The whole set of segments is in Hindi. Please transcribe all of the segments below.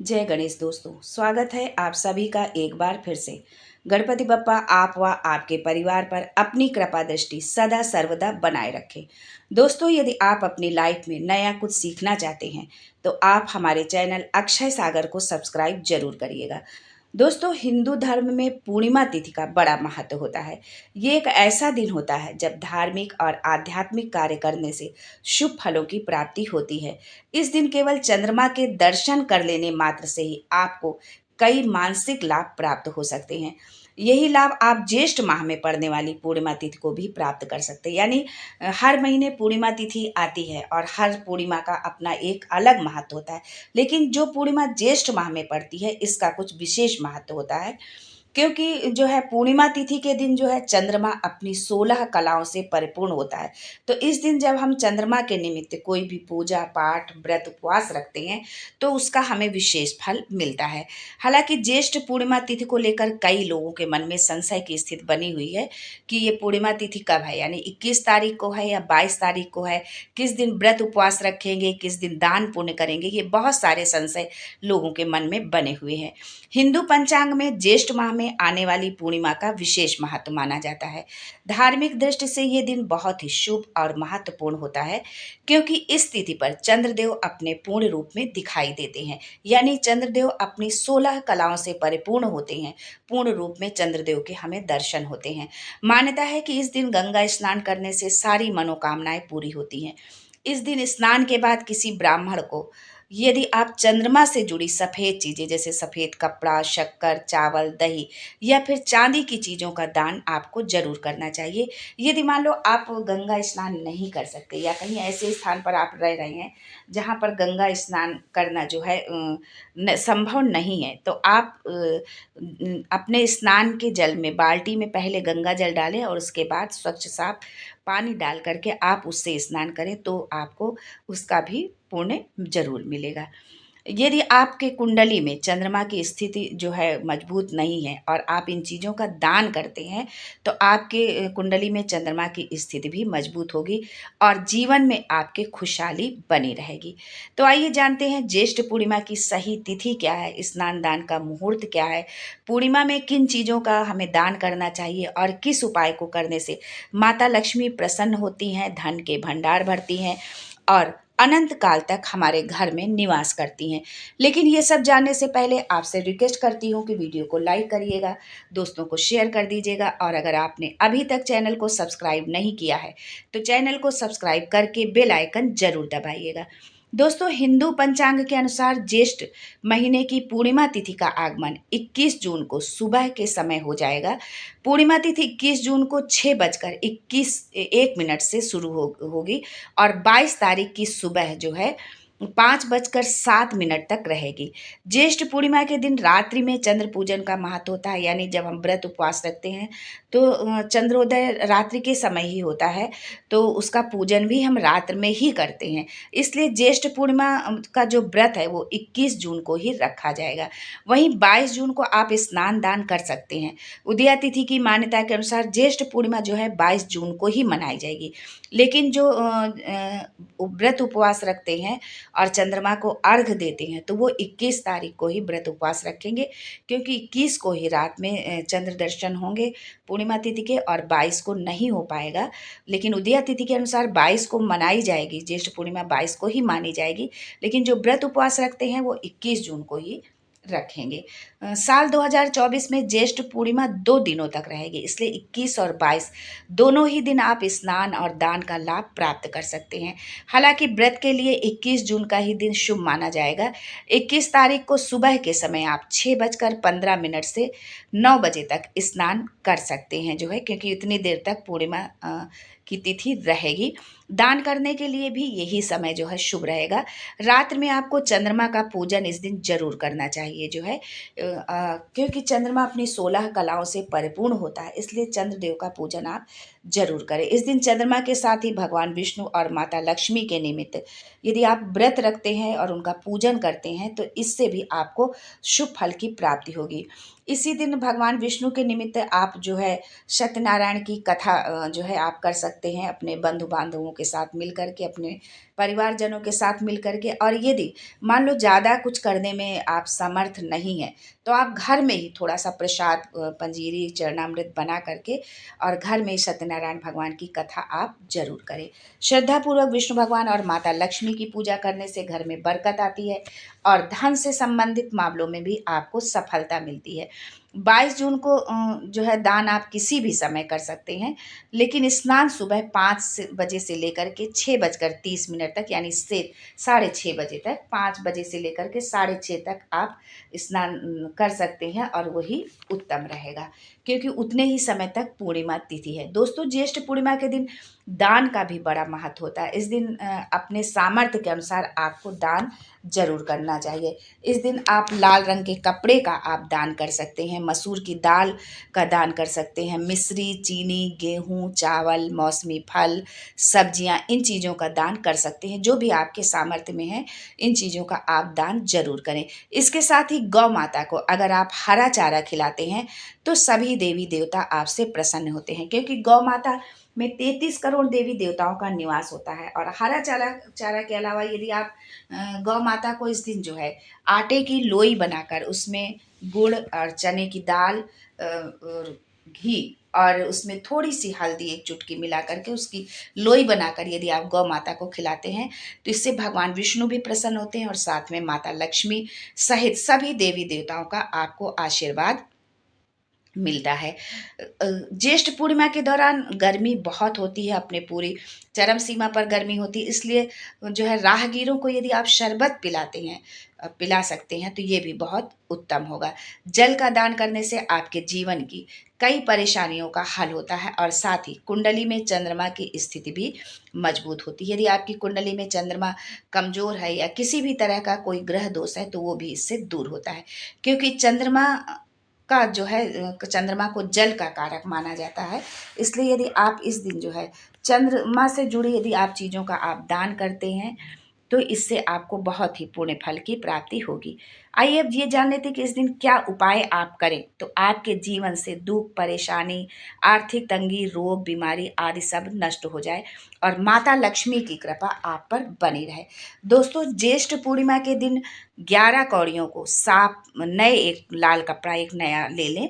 जय गणेश दोस्तों, स्वागत है आप सभी का एक बार फिर से। गणपति बप्पा आप व आपके परिवार पर अपनी कृपा दृष्टि सदा सर्वदा बनाए रखें। दोस्तों, यदि आप अपनी लाइफ में नया कुछ सीखना चाहते हैं तो आप हमारे चैनल अक्षय सागर को सब्सक्राइब जरूर करिएगा। दोस्तों, हिंदू धर्म में पूर्णिमा तिथि का बड़ा महत्व होता है। ये एक ऐसा दिन होता है जब धार्मिक और आध्यात्मिक कार्य करने से शुभ फलों की प्राप्ति होती है। इस दिन केवल चंद्रमा के दर्शन कर लेने मात्र से ही आपको कई मानसिक लाभ प्राप्त हो सकते हैं। यही लाभ आप ज्येष्ठ माह में पड़ने वाली पूर्णिमा तिथि को भी प्राप्त कर सकते हैं। यानी हर महीने पूर्णिमा तिथि आती है और हर पूर्णिमा का अपना एक अलग महत्व होता है। लेकिन जो पूर्णिमा ज्येष्ठ माह में पड़ती है इसका कुछ विशेष महत्व होता है, क्योंकि जो है पूर्णिमा तिथि के दिन जो है चंद्रमा अपनी 16 कलाओं से परिपूर्ण होता है। तो इस दिन जब हम चंद्रमा के निमित्त कोई भी पूजा पाठ व्रत उपवास रखते हैं तो उसका हमें विशेष फल मिलता है। हालांकि ज्येष्ठ पूर्णिमा तिथि को लेकर कई लोगों के मन में संशय की स्थिति बनी हुई है कि ये पूर्णिमा तिथि कब है, यानी 21 तारीख को है या 22 तारीख को है, किस दिन व्रत उपवास रखेंगे, किस दिन दान पुण्य करेंगे। ये बहुत सारे संशय लोगों के मन में बने हुए हैं। हिंदू पंचांग में ज्येष्ठ माह में आने वाली पूर्णिमा का विशेष महत्व माना जाता है। धार्मिक दृष्टि से ये दिन बहुत ही शुभ और महत्वपूर्ण होता है, क्योंकि इस तिथि पर चंद्रदेव अपने पूर्ण रूप में दिखाई देते हैं। यानी चंद्रदेव अपनी 16 कलाओं से परिपूर्ण होते हैं। पूर्ण रूप में चंद्रदेव के हमें दर्शन होते हैं। मान्यता है कि इस दिन गंगा स्नान करने से सारी मनोकामनाएं पूरी होती हैं। इस दिन स्नान के बाद किसी ब्राह्मण को यदि आप चंद्रमा से जुड़ी सफ़ेद चीज़ें जैसे सफ़ेद कपड़ा, शक्कर, चावल, दही या फिर चांदी की चीज़ों का दान आपको जरूर करना चाहिए। यदि मान लो आप गंगा स्नान नहीं कर सकते या कहीं ऐसे स्थान पर आप रह रहे हैं जहाँ पर गंगा स्नान करना जो है संभव नहीं है, तो आप अपने स्नान के जल में बाल्टी में पहले गंगा जल डालें और उसके बाद स्वच्छ साफ पानी डाल करके आप उससे स्नान करें तो आपको उसका भी पुण्य जरूर मिलेगा। यदि आपके कुंडली में चंद्रमा की स्थिति जो है मजबूत नहीं है और आप इन चीज़ों का दान करते हैं तो आपके कुंडली में चंद्रमा की स्थिति भी मजबूत होगी और जीवन में आपके खुशहाली बनी रहेगी। तो आइए जानते हैं ज्येष्ठ पूर्णिमा की सही तिथि क्या है, स्नान दान का मुहूर्त क्या है, पूर्णिमा में किन चीज़ों का हमें दान करना चाहिए और किस उपाय को करने से माता लक्ष्मी प्रसन्न होती हैं, धन के भंडार भरती हैं और अनंत काल तक हमारे घर में निवास करती हैं। लेकिन ये सब जानने से पहले आपसे रिक्वेस्ट करती हूँ कि वीडियो को लाइक करिएगा, दोस्तों को शेयर कर दीजिएगा और अगर आपने अभी तक चैनल को सब्सक्राइब नहीं किया है तो चैनल को सब्सक्राइब करके बेल आइकन जरूर दबाइएगा। दोस्तों, हिंदू पंचांग के अनुसार ज्येष्ठ महीने की पूर्णिमा तिथि का आगमन 21 जून को सुबह के समय हो जाएगा। पूर्णिमा तिथि 21 जून को 6:21 से शुरू होगी और 22 तारीख की सुबह जो है 5:07 तक रहेगी। ज्येष्ठ पूर्णिमा के दिन रात्रि में चंद्र पूजन का महत्व होता है। यानी जब हम व्रत उपवास रखते हैं तो चंद्रोदय रात्रि के समय ही होता है, तो उसका पूजन भी हम रात्र में ही करते हैं। इसलिए ज्येष्ठ पूर्णिमा का जो व्रत है वो 21 जून को ही रखा जाएगा। वहीं 22 जून को आप स्नान दान कर सकते हैं। उदया तिथि की मान्यता के अनुसार ज्येष्ठ पूर्णिमा जो है 22 जून को ही मनाई जाएगी। लेकिन जो व्रत उपवास रखते हैं और चंद्रमा को अर्घ देते हैं तो वो 21 तारीख को ही व्रत उपवास रखेंगे, क्योंकि 21 को ही रात में चंद्र दर्शन होंगे पूर्णिमा तिथि के और 22 को नहीं हो पाएगा। लेकिन उदया तिथि के अनुसार 22 को मनाई जाएगी, ज्येष्ठ पूर्णिमा 22 को ही मानी जाएगी। लेकिन जो व्रत उपवास रखते हैं वो 21 जून को ही रखेंगे। साल 2024 में ज्येष्ठ पूर्णिमा 2 दिनों तक रहेगी, इसलिए 21 और 22 दोनों ही दिन आप स्नान और दान का लाभ प्राप्त कर सकते हैं। हालांकि व्रत के लिए 21 जून का ही दिन शुभ माना जाएगा। 21 तारीख को सुबह के समय आप 6:15 से 9 बजे तक स्नान कर सकते हैं जो है, क्योंकि इतनी देर तक पूर्णिमा की तिथि रहेगी। दान करने के लिए भी यही समय जो है शुभ रहेगा। रात्र में आपको चंद्रमा का पूजन इस दिन जरूर करना चाहिए जो है, क्योंकि चंद्रमा अपनी 16 कलाओं से परिपूर्ण होता है, इसलिए चंद्रदेव का पूजन आप जरूर करें। इस दिन चंद्रमा के साथ ही भगवान विष्णु और माता लक्ष्मी के निमित्त यदि आप व्रत रखते हैं और उनका पूजन करते हैं तो इससे भी आपको शुभ फल की प्राप्ति होगी। इसी दिन भगवान विष्णु के निमित्त आप जो है सत्यनारायण की कथा जो है आप कर सकते हैं अपने बंधु बांधवों के साथ मिल कर के, अपने परिवारजनों के साथ मिल कर के। और यदि मान लो ज़्यादा कुछ करने में आप समर्थ नहीं हैं तो आप घर में ही थोड़ा सा प्रसाद पंजीरी चरणामृत बना करके और घर में सत्यनारायण भगवान की कथा आप जरूर करें। श्रद्धापूर्वक विष्णु भगवान और माता लक्ष्मी की पूजा करने से घर में बरकत आती है और धन से संबंधित मामलों में भी आपको सफलता मिलती है। 22 जून को जो है दान आप किसी भी समय कर सकते हैं, लेकिन स्नान सुबह 5 बजे से लेकर के 6:30 तक, यानी से 6:30 बजे तक, 5 बजे से लेकर के 6:30 तक आप स्नान कर सकते हैं और वही उत्तम रहेगा, क्योंकि उतने ही समय तक पूर्णिमा तिथि है। दोस्तों, ज्येष्ठ पूर्णिमा के दिन दान का भी बड़ा महत्व होता है। इस दिन अपने सामर्थ्य के अनुसार आपको दान जरूर करना चाहिए। इस दिन आप लाल रंग के कपड़े का आप दान कर सकते हैं, मसूर की दाल का दान कर सकते हैं, मिश्री, चीनी, गेहूं, चावल, मौसमी फल, सब्जियां, इन चीज़ों का दान कर सकते हैं। जो भी आपके सामर्थ्य में है इन चीज़ों का आप दान जरूर करें। इसके साथ ही गौ माता को अगर आप हरा चारा खिलाते हैं तो सभी देवी देवता आपसे प्रसन्न होते हैं, क्योंकि गौ माता में 33 करोड़ देवी देवताओं का निवास होता है। और हरा चारा चारा के अलावा यदि आप गौ माता को इस दिन जो है आटे की लोई बनाकर उसमें गुड़ और चने की दाल और घी और उसमें थोड़ी सी हल्दी, एक चुटकी मिला करके उसकी लोई बनाकर यदि आप गौ माता को खिलाते हैं तो इससे भगवान विष्णु भी प्रसन्न होते हैं और साथ में माता लक्ष्मी सहित सभी देवी देवताओं का आपको आशीर्वाद मिलता है। ज्येष्ठ पूर्णिमा के दौरान गर्मी बहुत होती है, अपने पूरी चरम सीमा पर गर्मी होती है, इसलिए जो है राहगीरों को यदि आप शरबत पिलाते हैं, पिला सकते हैं तो ये भी बहुत उत्तम होगा। जल का दान करने से आपके जीवन की कई परेशानियों का हल होता है और साथ ही कुंडली में चंद्रमा की स्थिति भी मजबूत होती है। यदि आपकी कुंडली में चंद्रमा कमजोर है या किसी भी तरह का कोई ग्रह दोष है तो वो भी इससे दूर होता है, क्योंकि चंद्रमा का जो है चंद्रमा को जल का कारक माना जाता है। इसलिए यदि आप इस दिन जो है चंद्रमा से जुड़ी यदि आप चीज़ों का आप दान करते हैं तो इससे आपको बहुत ही पुण्य फल की प्राप्ति होगी। आइए अब ये जान लेते हैं कि इस दिन क्या उपाय आप करें तो आपके जीवन से दुख, परेशानी, आर्थिक तंगी, रोग, बीमारी आदि सब नष्ट हो जाए और माता लक्ष्मी की कृपा आप पर बनी रहे। दोस्तों, ज्येष्ठ पूर्णिमा के दिन 11 कौड़ियों को साफ नए एक लाल कपड़ा एक नया ले लें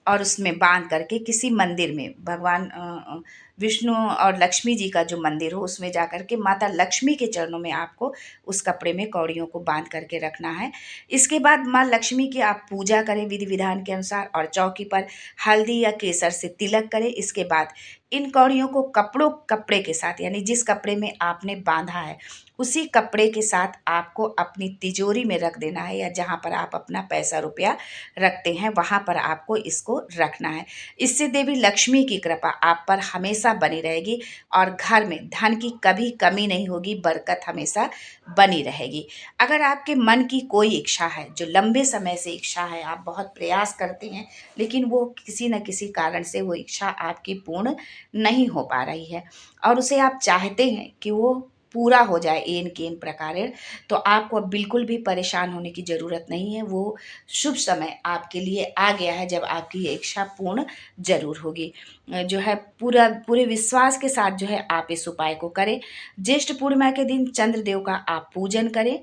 और उसमें बांध करके किसी मंदिर में भगवान विष्णु और लक्ष्मी जी का जो मंदिर हो उसमें जा कर के माता लक्ष्मी के चरणों में आपको उस कपड़े में कौड़ियों को बांध करके रखना है। इसके बाद माँ लक्ष्मी की आप पूजा करें विधि विधान के अनुसार और चौकी पर हल्दी या केसर से तिलक करें। इसके बाद इन कौड़ियों को कपड़े के साथ, यानी जिस कपड़े में आपने बांधा है उसी कपड़े के साथ आपको अपनी तिजोरी में रख देना है, या जहाँ पर आप अपना पैसा रुपया रखते हैं वहाँ पर आपको इसको रखना है। इससे देवी लक्ष्मी की कृपा आप पर हमेशा बनी रहेगी और घर में धन की कभी कमी नहीं होगी, बरकत हमेशा बनी रहेगी। अगर आपके मन की कोई इच्छा है, जो लंबे समय से इच्छा है, आप बहुत प्रयास करते हैं लेकिन वो किसी न किसी कारण से वो इच्छा आपकी पूर्ण नहीं हो पा रही है और उसे आप चाहते हैं कि वो पूरा हो जाए एन केन प्रकारेण, तो आपको अब बिल्कुल भी परेशान होने की ज़रूरत नहीं है। वो शुभ समय आपके लिए आ गया है जब आपकी ये इच्छा पूर्ण ज़रूर होगी। जो है पूरे विश्वास के साथ जो है आप इस उपाय को करें। ज्येष्ठ पूर्णिमा के दिन चंद्रदेव का आप पूजन करें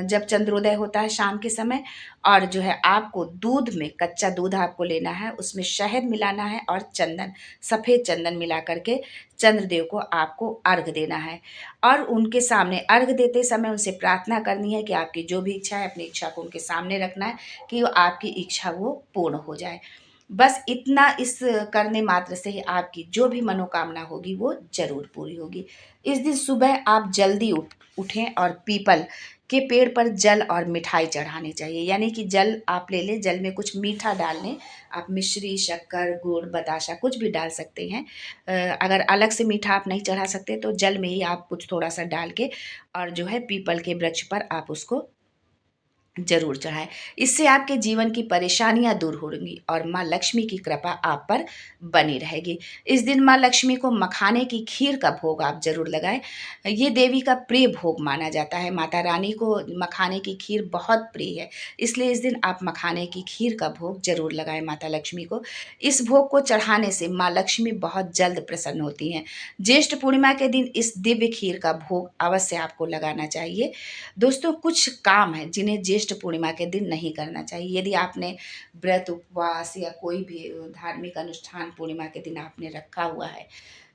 जब चंद्रोदय होता है शाम के समय, और जो है आपको दूध में, कच्चा दूध आपको लेना है, उसमें शहद मिलाना है और चंदन, सफ़ेद चंदन मिला करके चंद्रदेव को आपको अर्घ देना है और उनके सामने अर्घ देते समय उनसे प्रार्थना करनी है कि आपकी जो भी इच्छा है अपनी इच्छा को उनके सामने रखना है कि वो आपकी इच्छा वो पूर्ण हो जाए। बस इतना इस करने मात्र से ही आपकी जो भी मनोकामना होगी वो जरूर पूरी होगी। इस दिन सुबह आप जल्दी उठें और पीपल के पेड़ पर जल और मिठाई चढ़ानी चाहिए, यानी कि जल आप ले लें, जल में कुछ मीठा डाल लें। आप मिश्री, शक्कर, गुड़, बताशा कुछ भी डाल सकते हैं। अगर अलग से मीठा आप नहीं चढ़ा सकते तो जल में ही आप कुछ थोड़ा सा डाल के और जो है पीपल के वृक्ष पर आप उसको जरूर चढ़ाएं। इससे आपके जीवन की परेशानियां दूर होंगी और माँ लक्ष्मी की कृपा आप पर बनी रहेगी। इस दिन माँ लक्ष्मी को मखाने की खीर का भोग आप जरूर लगाएं। ये देवी का प्रिय भोग माना जाता है। माता रानी को मखाने की खीर बहुत प्रिय है, इसलिए इस दिन आप मखाने की खीर का भोग जरूर लगाएं माता लक्ष्मी को। इस भोग को चढ़ाने से माँ लक्ष्मी बहुत जल्द प्रसन्न होती हैं। ज्येष्ठ पूर्णिमा के दिन इस दिव्य खीर का भोग अवश्य आपको लगाना चाहिए। दोस्तों, कुछ काम है जिन्हें ज्येष्ठ पूर्णिमा के दिन नहीं करना चाहिए। यदि आपने व्रत उपवास या कोई भी धार्मिक अनुष्ठान पूर्णिमा के दिन आपने रखा हुआ है,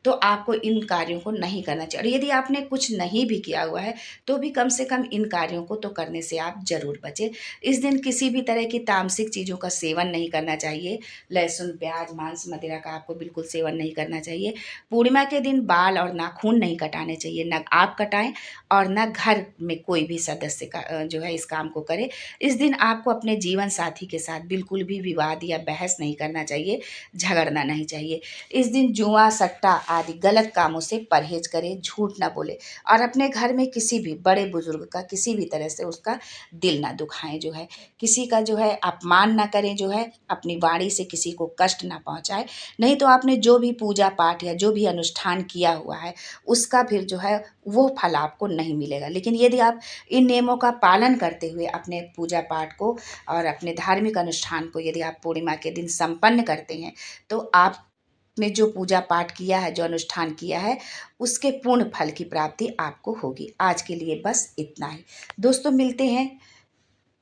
तो आपको इन कार्यों को नहीं करना चाहिए। और यदि आपने कुछ नहीं भी किया हुआ है, तो भी कम से कम इन कार्यों को तो करने से आप जरूर बचें। इस दिन किसी भी तरह की तामसिक चीज़ों का सेवन नहीं करना चाहिए। लहसुन, प्याज, मांस, मदिरा का आपको बिल्कुल सेवन नहीं करना चाहिए। पूर्णिमा के दिन बाल और नाखून नहीं कटाने चाहिए, न आप कटाएं और न घर में कोई भी सदस्य का जो है इस काम को करे। इस दिन आपको अपने जीवन साथी के साथ बिल्कुल भी विवाद या बहस नहीं करना चाहिए, झगड़ना नहीं चाहिए। इस दिन जुआ, सट्टा आदि गलत कामों से परहेज करें, झूठ ना बोले और अपने घर में किसी भी बड़े बुजुर्ग का किसी भी तरह से उसका दिल ना दुखाएं, जो है किसी का जो है अपमान ना करें, जो है अपनी वाणी से किसी को कष्ट ना पहुंचाए। नहीं तो आपने जो भी पूजा पाठ या जो भी अनुष्ठान किया हुआ है, उसका फिर जो है वो फल आपको नहीं मिलेगा। लेकिन यदि आप इन नियमों का पालन करते हुए अपने पूजा पाठ को और अपने धार्मिक अनुष्ठान को यदि आप पूर्णिमा के दिन संपन्न करते हैं, तो आपने जो पूजा पाठ किया है, जो अनुष्ठान किया है, उसके पूर्ण फल की प्राप्ति आपको होगी। आज के लिए बस इतना ही। दोस्तों, मिलते हैं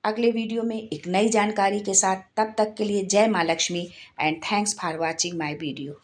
अगले वीडियो में एक नई जानकारी के साथ। तब तक के लिए जय माँ Lakshmi and thanks for watching my video.